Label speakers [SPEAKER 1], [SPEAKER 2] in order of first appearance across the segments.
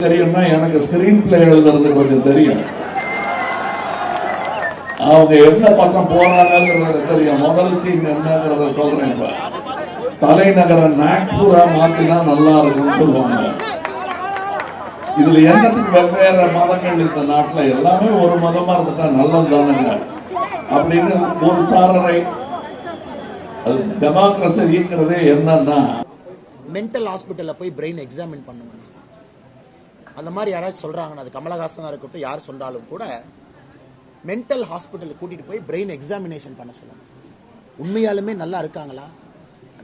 [SPEAKER 1] தெரியும்னா எனக்கு screen play எழுதுறது கொஞ்சம் தெரியும். அவங்க எந்த பக்கம் போறாங்கிறது தெரியும். முதல் சீன் என்னங்கிறத சொல்றேன். இப்ப தலைநகர நாக்பூரா மாத்தினா நல்லா இருக்கும்னு சொல்லுவாங்க. இதுல என்னத்துக்கு வெவ்வேறு மதங்கள் இந்த நாட்டுல எல்லாமே ஒரு மதமா இருந்துட்டா நல்லது தானுங்க அப்படின்னு ஒரு சாரரை டெமோக்ரஸிங்கிறதே என்னன்னா
[SPEAKER 2] மென்டல் ஹாஸ்பிட்டல்ல போய் பிரெயின் எக்ஸாமின் பண்ணுவாங்க. அந்த மாதிரி யாராச்சும் சொல்றாங்கன்னா, அது கமலஹாசனா இருக்கட்டும் யார் சொன்னாலும் கூட மென்டல் ஹாஸ்பிட்டலுக்கு கூட்டிட்டு போய் பிரெயின் எக்ஸாமினேஷன் பண்ண சொல்லுவாங்க. உண்மையாலுமே நல்லா இருக்காங்களா,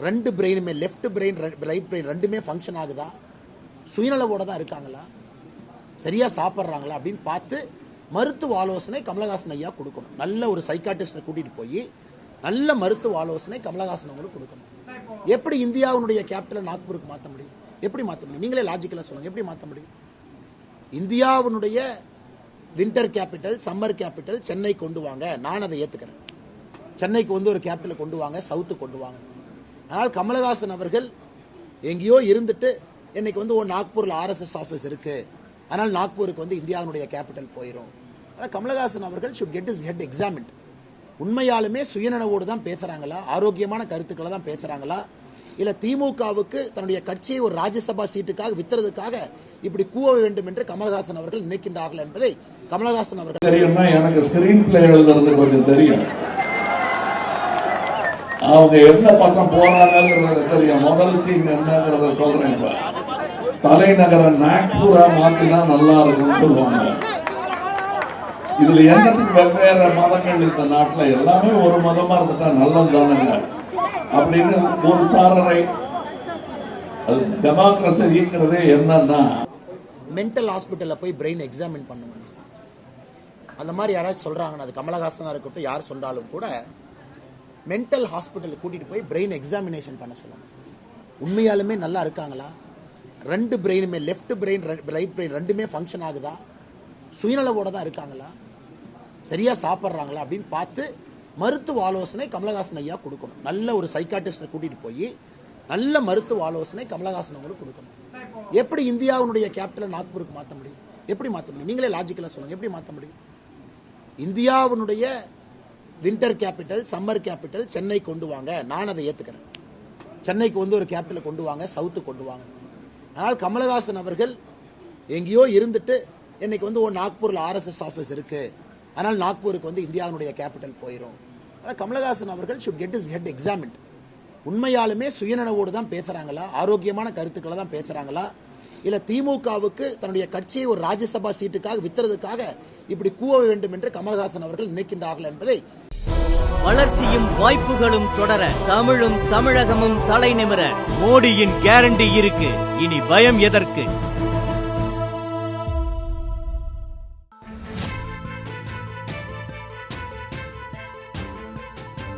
[SPEAKER 2] ரெண்டு பிரெயினுமே, லெஃப்ட் பிரெயின் ரைட் பிரெயின் ரெண்டுமே ஃபங்க்ஷன் ஆகுதா, சுயநலவோட தான் இருக்காங்களா, சரியா சாப்பிட்றாங்களா அப்படின்னு பார்த்து மருத்துவ ஆலோசனை கமலஹாசன் ஐயா கொடுக்கணும். நல்ல ஒரு சைக்காட்டிஸ்டை கூட்டிட்டு போய் நல்ல மருத்துவ ஆலோசனை கமலஹாசன் அவங்களுக்கு கொடுக்கணும். எப்படி இந்தியாவுடைய கேபிட்டலை நாக்பூருக்கு மாற்ற முடியும்? எப்படி மாற்ற முடியும்? நீங்களே லாஜிக்கலா சொல்லுங்க, எப்படி மாற்ற முடியும்? இந்தியாவுடைய winter capital, summer capital Chennai கொண்டு வாங்க, நான் அதை ஏத்துக்கிறேன். சென்னைக்கு ஒரு கேபிட்டலை கொண்டு வாங்க, சவுத்து கொண்டு வாங்க. ஆனால் கமலஹாசன் அவர்கள் எங்கேயோ இருந்துட்டு இன்னைக்கு நாக்பூர்ல ஆர்எஸ்எஸ் ஆஃபீஸ் இருக்கு, ஆனால் நாக்பூருக்கு இந்தியாவுடைய கேபிட்டல் போயிடும். ஆனால் கமலஹாசன் அவர்கள் should get his head examined. உண்மையாலுமே சுயநனவோடு தான் பேசுறாங்களா, ஆரோக்கியமான கருத்துக்களை தான் பேசுறாங்களா, இல்ல திமுகவுக்கு தன்னுடைய கட்சியை ஒரு ராஜ்யசபா சீட்டுக்காக வித்துறதுக்காக இப்படி கூவ வேண்டும் என்று கமலஹாசன் அவர்கள் நினைக்கின்றார்கள் என்பதை கமலஹாசன் அவர்கள்
[SPEAKER 1] தெரியும்னா எனக்கு ஸ்கிரீன் பிளே எழுதுறது கொஞ்சம் தெரியும். அவங்க எந்த பக்கம் போறாங்கிறது தெரியும். முதல் சீன் என்னங்கிறத சொல்றேன். இப்ப தலைநகர நாக்பூரா மாத்தினா நல்லா இருக்கும்னு சொல்லுவாங்க. இதுல என்னத்துக்கு வெவ்வேறு மதங்கள் இந்த நாட்டுல எல்லாமே ஒரு மதமா இருந்துட்டா நல்லது தானுங்க அப்படின்னு ஒரு சாரரை டெமோக்ரஸிங்கிறதே என்னன்னா
[SPEAKER 2] மென்டல் ஹாஸ்பிட்டல்ல போய் பிரெயின் எக்ஸாமின் பண்ணுவாங்க. அந்த மாதிரி யாராச்சும் சொல்றாங்கன்னா, அது கமலஹாசனா இருக்கட்டும் யார் சொன்னாலும் கூட மென்டல் ஹாஸ்பிட்டலுக்கு கூட்டிட்டு போய் பிரெயின் எக்ஸாமினேஷன் பண்ண சொல்லுவாங்க. உண்மையாலுமே நல்லா இருக்காங்களா, ரெண்டு பிரெயினுமே, லெஃப்ட் பிரெயின் ரைட் பிரெயின் ரெண்டுமே ஃபங்க்ஷன் ஆகுதா, சுயநலவோட தான் இருக்காங்களா, சரியா சாப்பிட்றாங்களா அப்படின்னு பார்த்து மருத்துவ ஆலோசனை கமலஹாசன் ஐயா கொடுக்கணும். நல்ல ஒரு சைக்காட்டிஸ்டை கூட்டிட்டு போய் நல்ல மருத்துவ ஆலோசனை கமலஹாசன் அவங்களுக்கு கொடுக்கணும். எப்படி இந்தியாவுடைய கேபிட்டலை நாக்பூருக்கு மாற்ற முடியும்? எப்படி மாற்ற முடியும்? நீங்களே லாஜிக்கலா சொல்லுங்க, எப்படி மாற்ற முடியும்? இந்தியாவுடைய winter capital, summer capital Chennai கொண்டு வாங்க, நான் அதை ஏத்துக்கிறேன். சென்னைக்கு ஒரு கேபிட்டலை கொண்டு வாங்க, சவுத்து கொண்டு வாங்க. ஆனால் கமலஹாசன் அவர்கள் எங்கேயோ இருந்துட்டு இன்னைக்கு நாக்பூர்ல ஆர்எஸ்எஸ் ஆஃபீஸ் இருக்கு, ஆனால் நாக்பூருக்கு இந்தியாவுடைய கேபிட்டல் போயிடும். ஆனால் கமலஹாசன் அவர்கள் should get his head examined. உண்மையாலுமே சுயநனவோடு தான் பேசுறாங்களா, ஆரோக்கியமான கருத்துக்களை தான் பேசுறாங்களா, இல்ல திமுகவுக்கு தன்னுடைய கட்சியை ஒரு ராஜ்யசபா சீட்டுக்காக வித்துறதுக்காக இப்படி கூவ வேண்டும் என்று கமலஹாசன் அவர்கள் நினைக்கின்றார்கள் என்பதை
[SPEAKER 3] வளர்ச்சியும் வாய்ப்புகளும் தொடர தமிழும் தமிழகமும் தலை நிமிர மோடியின் கேரண்டி இருக்கு. இனி பயம் எதற்கு?